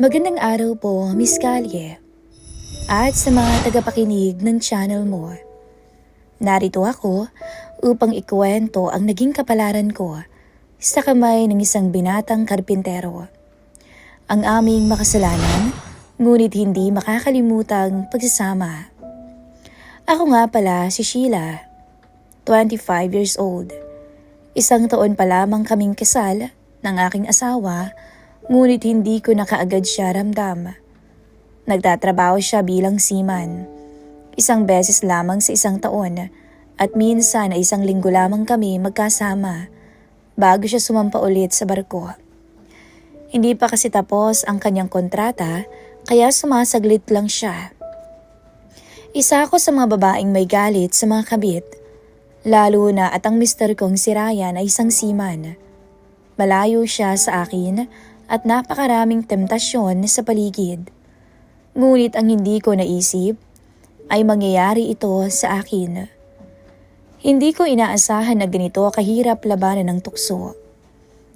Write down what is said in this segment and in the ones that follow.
Magandang araw po, Miss Kalye. At sa mga tagapakinig ng channel mo. Narito ako upang ikuwento ang naging kapalaran ko sa kamay ng isang binatang karpintero. Ang aming makasalanan, ngunit hindi makakalimutang pagsasama. Ako nga pala si Sheila, 25 years old. Isang taon pa lamang kaming kasal ng aking asawa, ngunit hindi ko na kaagad siya ramdam. Nagtatrabaho siya bilang seaman. Isang beses lamang sa isang taon at minsan ay isang linggo lamang kami magkasama bago siya sumampa ulit sa barko. Hindi pa kasi tapos ang kanyang kontrata kaya sumasaglit lang siya. Isa ako sa mga babaeng may galit sa mga kabit, lalo na at ang mister kong si Ryan ay isang seaman. Malayo siya sa akin at napakaraming temptasyon sa paligid. Ngunit ang hindi ko naisip ay mangyayari ito sa akin. Hindi ko inaasahan na ganito kahirap labanan ng tukso.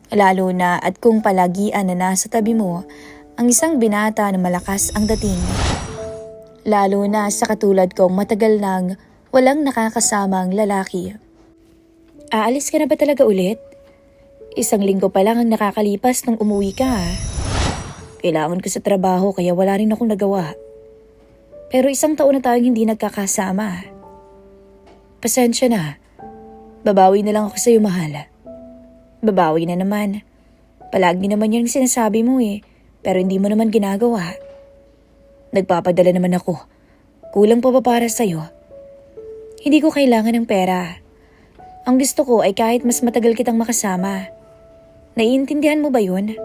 Lalo na at kung palagian na nasa tabi mo ang isang binata na malakas ang dating. Lalo na sa katulad kong matagal nang walang nakakasamang lalaki. Aalis ka na ba talaga ulit? Isang linggo pa lang ang nakakalipas nang umuwi ka. Kailangan ko sa trabaho kaya wala rin akong nagawa. Pero isang taon na tayong hindi nagkakasama. Pasensya na. Babawi na lang ako sa iyo, mahal. Babawi na naman. Palagi naman yan ang sinasabi mo pero hindi mo naman ginagawa. Nagpapadala naman ako. Kulang pa ba para sa iyo? Hindi ko kailangan ng pera. Ang gusto ko ay kahit mas matagal kitang makasama. Naiintindihan mo ba yun?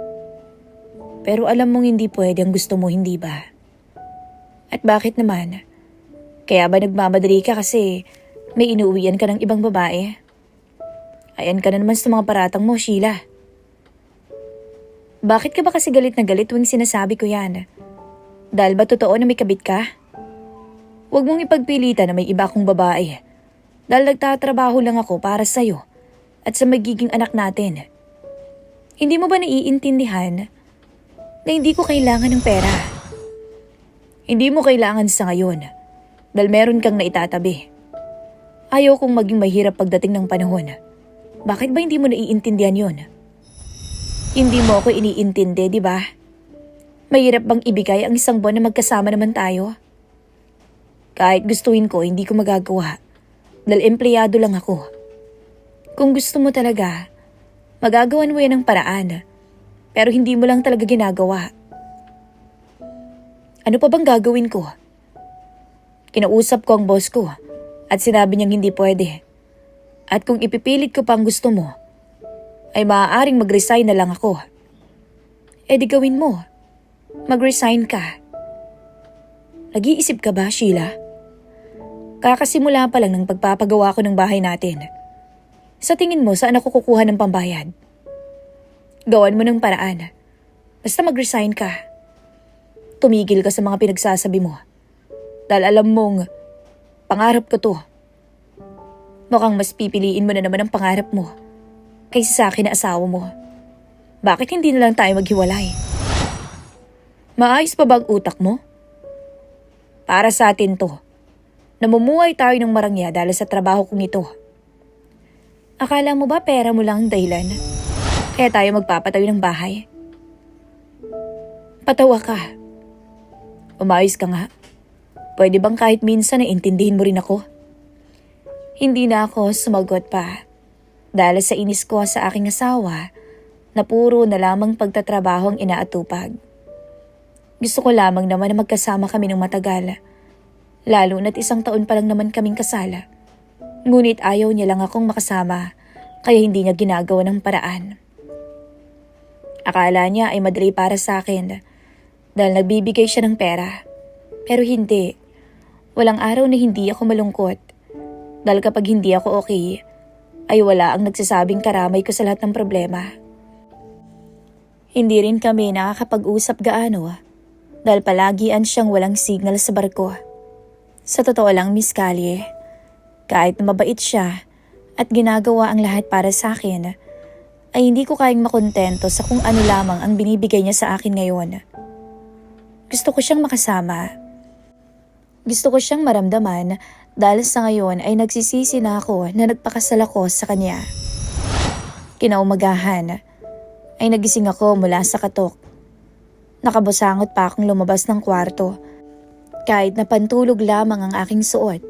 Pero alam mong hindi pwede ang gusto mo, hindi ba? At bakit naman? Kaya ba nagmamadali ka kasi may inuuwian ka ng ibang babae? Ayan ka na naman sa mga paratang mo, Sheila. Bakit ka ba kasi galit na galit tuwing sinasabi ko yan? Dahil ba totoo na may kabit ka? Huwag mong ipagpilitan na may iba akong babae. Dahil nagtatrabaho lang ako para sa'yo at sa magiging anak natin. Hindi mo ba naiintindihan na hindi ko kailangan ng pera? Hindi mo kailangan sa ngayon dahil meron kang naitatabi. Ayaw kong maging mahirap pagdating ng panahon. Bakit ba hindi mo naiintindihan yon? Hindi mo ako iniintindi, di ba? Mahirap bang ibigay ang isang buwan na magkasama naman tayo? Kahit gustuin ko, hindi ko magagawa. Dahil empleyado lang ako. Kung gusto mo talaga, magagawan mo yan ng paraan. Pero hindi mo lang talaga ginagawa. Ano pa bang gagawin ko? Kinausap ko ang boss ko at sinabi niyang hindi pwede. At kung ipipilit ko pa ang gusto mo, ay maaaring mag-resign na lang ako. Eh di gawin mo. Mag-resign ka. Nag-iisip ka ba, Sheila? Kakasimula pa lang ng pagpapagawa ko ng bahay natin. Sa tingin mo, saan ako kukuha ng pambayad? Gawan mo ng paraan. Basta mag-resign ka. Tumigil ka sa mga pinagsasabi mo. Dahil alam mong, pangarap ko to. Mukhang mas pipiliin mo na naman ang pangarap mo kaysa sa akin na asawa mo. Bakit hindi na lang tayo maghiwalay? Maayos pa ba ang utak mo? Para sa atin to. Namumuhay tayo ng marangya dahil sa trabaho kong ito. Akala mo ba pera mo lang ang dahilan? Kaya tayo magpapatayo ng bahay? Patawa ka. Umayos ka nga. Pwede bang kahit minsan na intindihin mo rin ako? Hindi na ako sumagot pa. Dahil sa inis ko sa aking asawa na puro na lamang pagtatrabaho ang inaatupag. Gusto ko lamang naman na magkasama kami ng matagal. Lalo na't isang taon pa lang naman kaming kasala. Ngunit ayaw niya lang akong makasama, kaya hindi niya ginagawa ng paraan. Akala niya ay madali para sa akin, dahil nagbibigay siya ng pera. Pero hindi. Walang araw na hindi ako malungkot. Dahil kapag hindi ako okay, ay wala ang nagsasabing karamay ko sa lahat ng problema. Hindi rin kami nakakapag-usap gaano, dahil palagian siyang walang signal sa barko. Sa totoo lang, Miss Kalye, kahit na mabait siya at ginagawa ang lahat para sa akin, ay hindi ko kayang makontento sa kung ano lamang ang binibigay niya sa akin ngayon. gusto ko siyang makasama. Gusto ko siyang maramdaman dahil sa ngayon ay nagsisisi na ako na nagpakasal ako sa kanya. Kinaumagahan ay nagising ako mula sa katok. Nakabusangot pa akong lumabas ng kwarto. Kahit na pantulog lamang ang aking suot,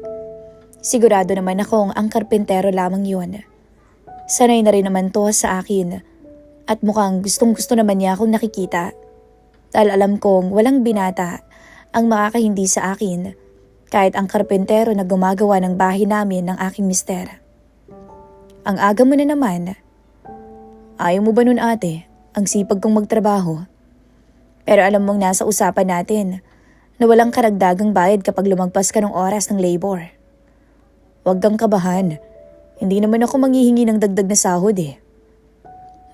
sigurado naman akong ang karpentero lamang yun. Sanay na rin naman to sa akin at mukhang gustong gusto naman niya akong nakikita. Dahil alam kong walang binata ang makakahindi sa akin kahit ang karpentero na gumagawa ng bahay namin ng aking mister. Ang aga mo na naman. Ayaw mo ba nun ate? Ang sipag kong magtrabaho. Pero alam mong nasa usapan natin na walang karagdagang bayad kapag lumagpas ka ng oras ng labor. Huwag kang kabahan. Hindi naman ako manghihingi ng dagdag na sahod eh.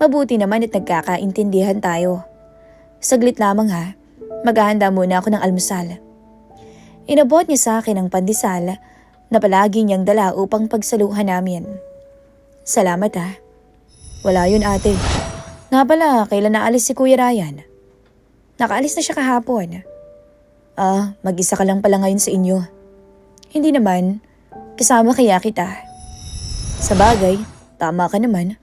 Mabuti naman at nagkakaintindihan tayo. Saglit lamang ha, maghahanda muna ako ng almusal. Inabot niya sa akin ang pandesal na palagi niyang dala upang pagsaluhan namin. Salamat ha. Wala yun ate. Nga pala, kailan naalis si Kuya Ryan? Nakaalis na siya kahapon. Mag-isa ka lang pala ngayon sa inyo. Hindi naman, kasama kaya kita. Sa bagay, tama ka naman.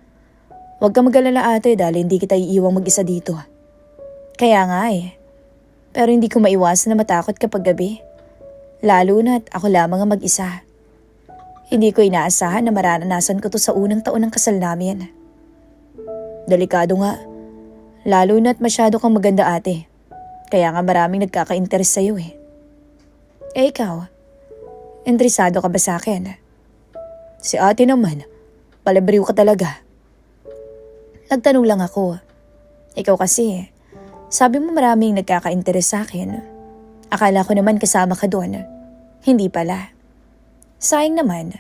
Huwag ka mag-alala ate dahil hindi kita iiwang mag-isa dito. Kaya nga eh. Pero hindi ko maiwasan na matakot kapag gabi. Lalo na't ako lamang ang mag-isa. Hindi ko inaasahan na mararanasan ko to sa unang taon ng kasal namin. Delikado nga. Lalo na't masyado kang maganda ate. Kaya nga maraming nagkaka-interest sa'yo eh. Eh ikaw, interesado ka ba sa akin? Si ate naman, palabriw ka talaga. Nagtanong lang ako. Ikaw kasi, sabi mo maraming nagkaka-interest sa akin. Akala ko naman kasama ka doon. Hindi pala. Sayang naman.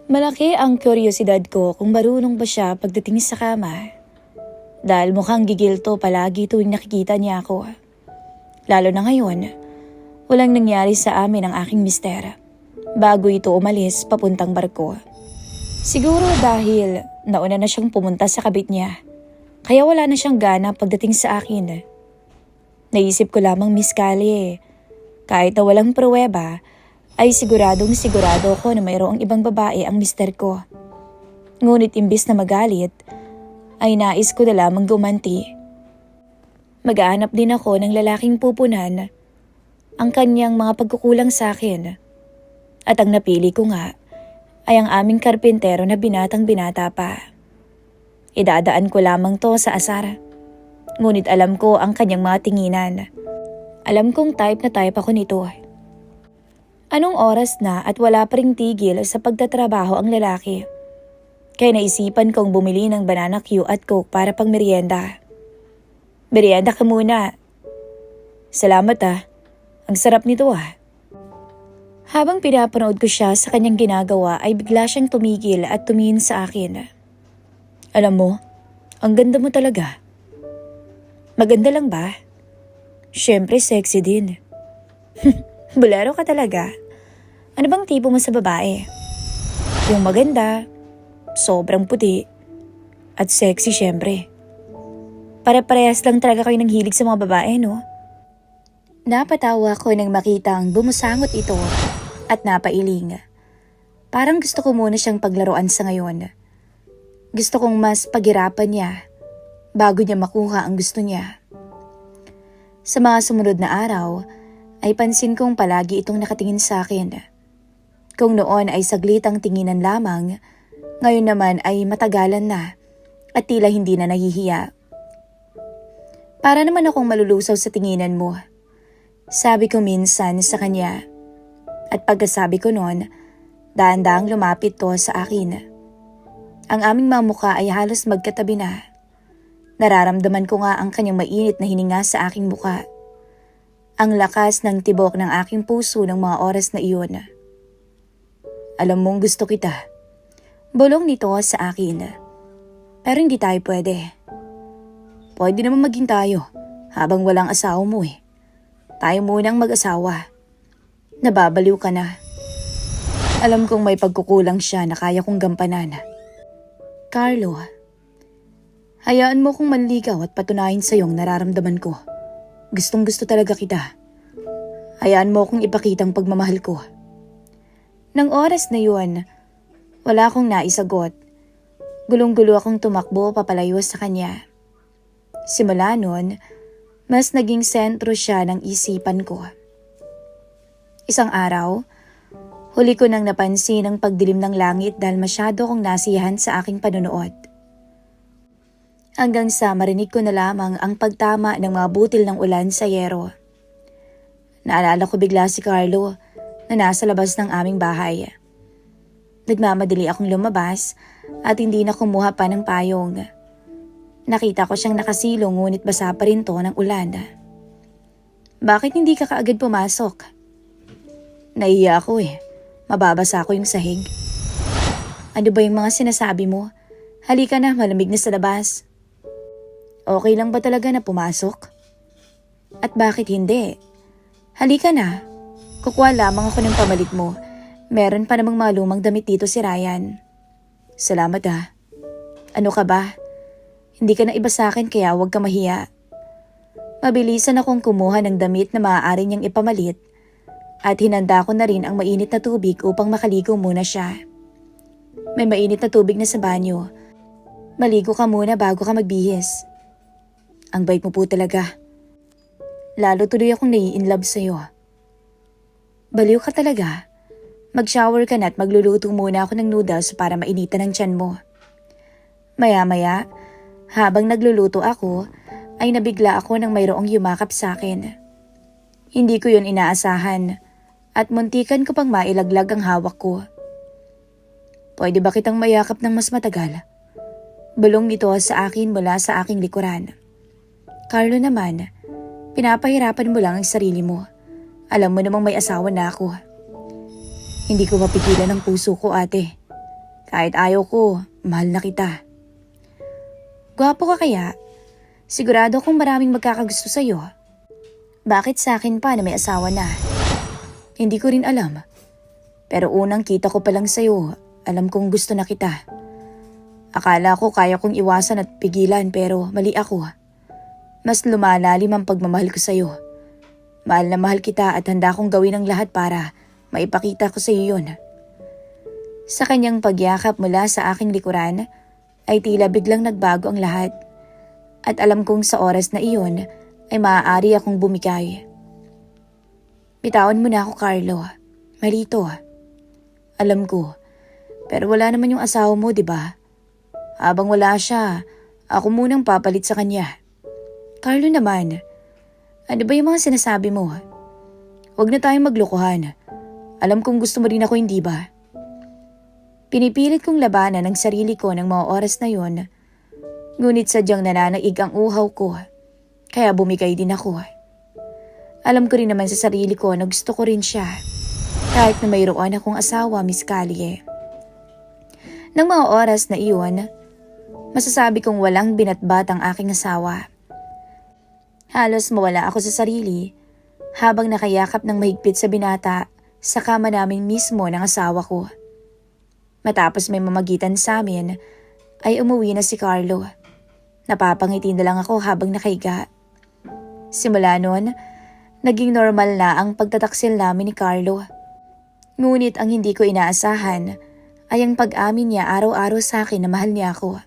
Malaki ang kuryosidad ko kung marunong ba siya pagdating sa kama. Dahil mukhang gigilto palagi tuwing nakikita niya ako. Lalo na ngayon, walang nangyari sa amin ang aking mister bago ito umalis papuntang barko. Siguro dahil nauna na siyang pumunta sa kabit niya. Kaya wala na siyang gana pagdating sa akin. Naisip ko lamang Miss Callie, kahit na walang pruweba, ay sigurado ko na mayroong ibang babae ang mister ko. Ngunit imbis na magalit, ay nais ko na lamang gumanti. Mag-aanap din ako ng lalaking pupunan ang kanyang mga pagkukulang sa akin. At ang napili ko nga ay ang aming karpentero na binatang-binata pa. Idadaan ko lamang to sa asar. Ngunit alam ko ang kanyang mga tinginan. Alam kong type na type ako nito. Anong oras na at wala pa ring tigil sa pagtatrabaho ang lalaki. Kaya naisipan kong bumili ng banana Q at Coke para pang merienda. Merienda ka muna. Salamat ah. Ang sarap nito ah. Habang pinapanood ko siya sa kanyang ginagawa ay bigla siyang tumigil at tumingin sa akin. Alam mo, ang ganda mo talaga. Maganda lang ba? Siyempre sexy din. Bolero ka talaga. Ano bang tipo mo sa babae? Yung maganda, sobrang puti, at sexy siyempre. Pare-parehas lang talaga kayo ng hilig sa mga babae, no? Napatawa ko nang makitang bumusangot ito at napailing. Parang gusto ko muna siyang paglaruan sa ngayon. Gusto kong mas paghirapan niya bago niya makuha ang gusto niya. Sa mga sumunod na araw, ay pansin kong palagi itong nakatingin sa akin. Kung noon ay saglit ang tinginan lamang, ngayon naman ay matagalan na at tila hindi na nahihiya. Para naman akong malulusaw sa tinginan mo, sabi ko minsan sa kanya. At pagkasabi ko noon, dahan-dahang lumapit to sa akin. Ang aming mga mukha ay halos magkatabi na. Nararamdaman ko nga ang kanyang mainit na hininga sa aking mukha. Ang lakas ng tibok ng aking puso ng mga oras na iyon. Alam mong gusto kita. Bulong nito sa akin. Pero hindi tayo pwede. Pwede naman maging tayo habang walang asawa mo eh. Tayo munang mag-asawa. Nababaliw ka na. Alam kong may pagkukulang siya na kaya kong gampanan. Carlo, hayaan mo kong manligaw at patunayan sa iyong nararamdaman ko. Gustong gusto talaga kita. Hayaan mo akong ipakitang pagmamahal ko. Nang oras na yun, wala akong naisagot. Gulong-gulo akong tumakbo papalayo sa kanya. Simula nun, mas naging sentro siya ng isipan ko. Isang araw, huli ko nang napansin ang pagdilim ng langit dahil masyado kong nasiyahan sa aking panunood. Hanggang sa marinig ko na lamang ang pagtama ng mga butil ng ulan sa yero. Naalala ko bigla si Carlo na nasa labas ng aming bahay. Nagmamadali akong lumabas at hindi na kumuha pa ng payong. Nakita ko siyang nakasilong ngunit basa pa rin to ng ulan. Bakit hindi ka kaagad pumasok? Naiya ako Mababasa ko yung sahig. Ano ba yung mga sinasabi mo? Halika na, malamig na sa labas. Okay lang ba talaga na pumasok? At bakit hindi? Halika na. Kukuha lamang ako ng pamalit mo. Meron pa namang mga lumang damit dito si Ryan. Salamat Ano ka ba? Hindi ka na iba sa akin kaya huwag ka mahiya. Mabilisan akong kumuha ng damit na maaari niyang ipamalit at hinanda ko na rin ang mainit na tubig upang makaligo muna siya. May mainit na tubig na sa banyo. Maligo ka muna bago ka magbihis. Ang bait mo po talaga. Lalo tuloy akong nai-inlove sa'yo. Baliw ka talaga. Mag-shower ka na at magluluto muna ako ng noodles para mainitan ang tiyan mo. Maya-maya, habang nagluluto ako, ay nabigla ako nang mayroong yumakap sa akin. Hindi ko yun inaasahan at muntikan ko pang mailaglag ang hawak ko. Pwede ba kitang mayakap ng mas matagal? Bulong nito sa akin mula sa aking likuran. Carlo naman, pinapahirapan mo lang ang sarili mo. Alam mo namang may asawa na ako. Hindi ko mapigilan ang puso ko, ate. Kahit ayaw ko, mahal na kita. Gwapo ka kaya? Sigurado kong maraming magkakagusto sa'yo. Bakit sa akin pa na may asawa na? Hindi ko rin alam. Pero unang kita ko pa lang sa'yo, alam kong gusto na kita. Akala ko kaya kong iwasan at pigilan pero mali ako. Mas lumalalim ang pagmamahal ko sa'yo. Mahal na mahal kita at handa kong gawin ang lahat para maipakita ko sa iyo yun. Sa kanyang pagyakap mula sa aking likuran, ay tila biglang nagbago ang lahat. At alam kong sa oras na iyon ay maaari akong bumigay. Bitawan mo na ako, Carlo. Malito. Alam ko. Pero wala naman yung asawa mo, di ba? Habang wala siya, ako munang papalit sa kanya. Carlo naman, ano ba yung mga sinasabi mo? Huwag na tayong maglokohan. Alam kong gusto mo rin ako, hindi ba? Pinipilit kong labanan ang sarili ko ng mga oras na yon. Ngunit sadyang nananaig ang uhaw ko. Kaya bumigay din ako. Alam ko rin naman sa sarili ko na gusto ko rin siya. Kahit na mayroon akong asawa, Miss Callie. Nang mga oras na iyon, masasabi kong walang binatbat ang aking asawa. Halos mawala ako sa sarili habang nakayakap ng mahigpit sa binata sa kama namin mismo ng asawa ko. Matapos may mamagitan sa amin, ay umuwi na si Carlo. Napapangiti na lang ako habang nakahiga. Simula noon, naging normal na ang pagtataksil namin ni Carlo. Ngunit ang hindi ko inaasahan ay ang pag-amin niya araw-araw sa akin na mahal niya ako.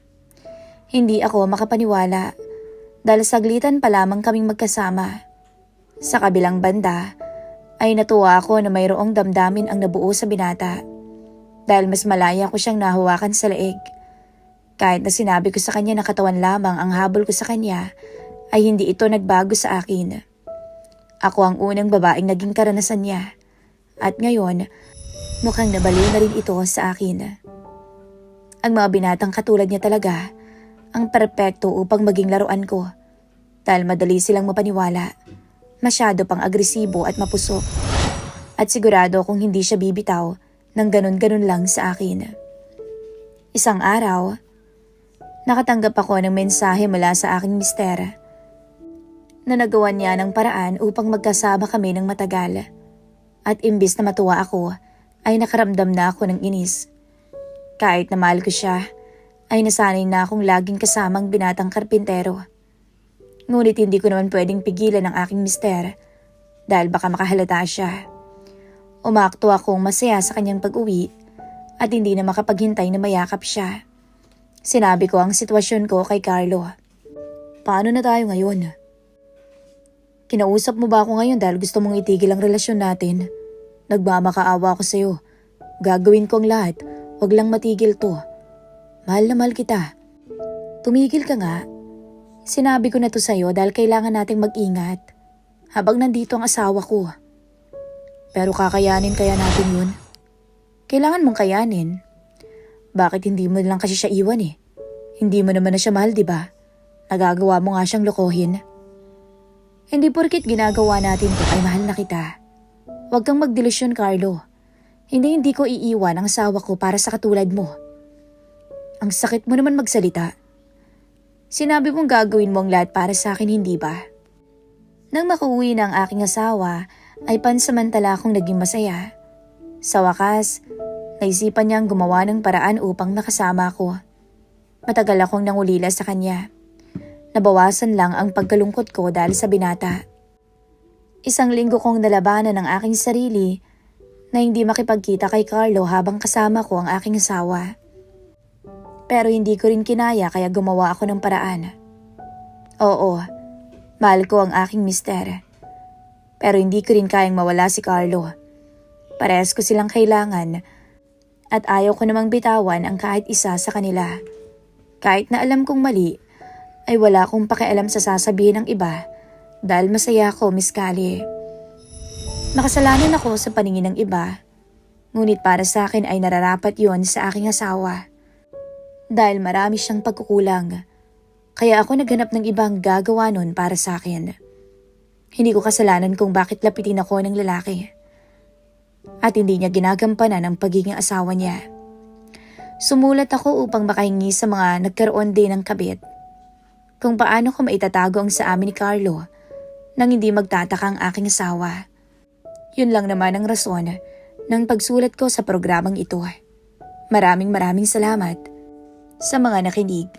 Hindi ako makapaniwala dahil saglitan pa lamang kaming magkasama. Sa kabilang banda, ay natuwa ako na mayroong damdamin ang nabuo sa binata. Dahil mas malaya ko siyang nahawakan sa leeg. Kahit na sinabi ko sa kanya na katawan lamang ang habol ko sa kanya, ay hindi ito nagbago sa akin. Ako ang unang babaeng naging karanasan niya. At ngayon, mukhang nabaliw na rin ito sa akin. Ang mga binatang katulad niya talaga, ang perpekto upang maging laruan ko. Dahil madali silang mapaniwala, masyado pang agresibo at mapusok. At sigurado kung hindi siya bibitaw nang ganun-ganun lang sa akin. Isang araw, nakatanggap ako ng mensahe mula sa aking mister na nagawa niya ng paraan upang magkasama kami ng matagal. At imbis na matuwa ako, ay nakaramdam na ako ng inis. Kahit na mahal ko siya, ay nasanay na akong laging kasamang binatang karpintero. Ngunit hindi ko naman pwedeng pigilan ang aking mister dahil baka makahalata siya. Umakto akong masaya sa kanyang pag-uwi at hindi na makapaghintay na mayakap siya. Sinabi ko ang sitwasyon ko kay Carlo. Paano na tayo ngayon? Kinausap mo ba ako ngayon dahil gusto mong itigil ang relasyon natin? Nagmamakaawa ako sa'yo. Gagawin ko ang lahat. Huwag lang matigil to. Mahal na mahal kita. Tumigil ka nga. Sinabi ko na to sa'yo dahil kailangan nating mag-ingat habang nandito ang asawa ko. Pero kakayanin kaya natin yun? Kailangan mong kayanin. Bakit hindi mo lang kasi siya iwan eh? Hindi mo naman na siya mahal, diba? Nagagawa mo nga siyang lokohin. Hindi porkit ginagawa natin to ay mahal na kita. Huwag kang magdelusyon, Carlo. Hindi ko iiwan ang asawa ko para sa katulad mo. Ang sakit mo naman magsalita. Sinabi mong gagawin mo ang lahat para sa akin, hindi ba? Nang makauwi na ang aking asawa, ay pansamantala akong naging masaya. Sa wakas, naisipan niyang gumawa ng paraan upang makasama ko. Matagal akong nangulila sa kanya. Nabawasan lang ang pagkalungkot ko dahil sa binata. Isang linggo kong nalabanan ang aking sarili na hindi makipagkita kay Carlo habang kasama ko ang aking asawa. Pero hindi ko rin kinaya kaya gumawa ako ng paraan. Oo, mahal ko ang aking mister. Pero hindi ko rin kayang mawala si Carlo. Parehas ko silang kailangan at ayaw ko namang bitawan ang kahit isa sa kanila. Kahit na alam kong mali, ay wala akong pakialam sa sasabihin ng iba dahil masaya ako, Miss Callie. Makasalanan ako sa paningin ng iba, ngunit para sa akin ay nararapat yon sa aking asawa. Dahil marami siyang pagkukulang, kaya ako naghanap ng ibang gagawa nun para sa akin. Hindi ko kasalanan kung bakit lapitin ako ng lalaki. At hindi niya ginagampanan ang pagiging asawa niya. Sumulat ako upang makahingi sa mga nagkaroon din ng kabit kung paano ko maitatago ang sa amin ni Carlo nang hindi magtataka ang aking asawa. Yun lang naman ang rason ng pagsulat ko sa programang ito. Maraming salamat sa mga nakinig.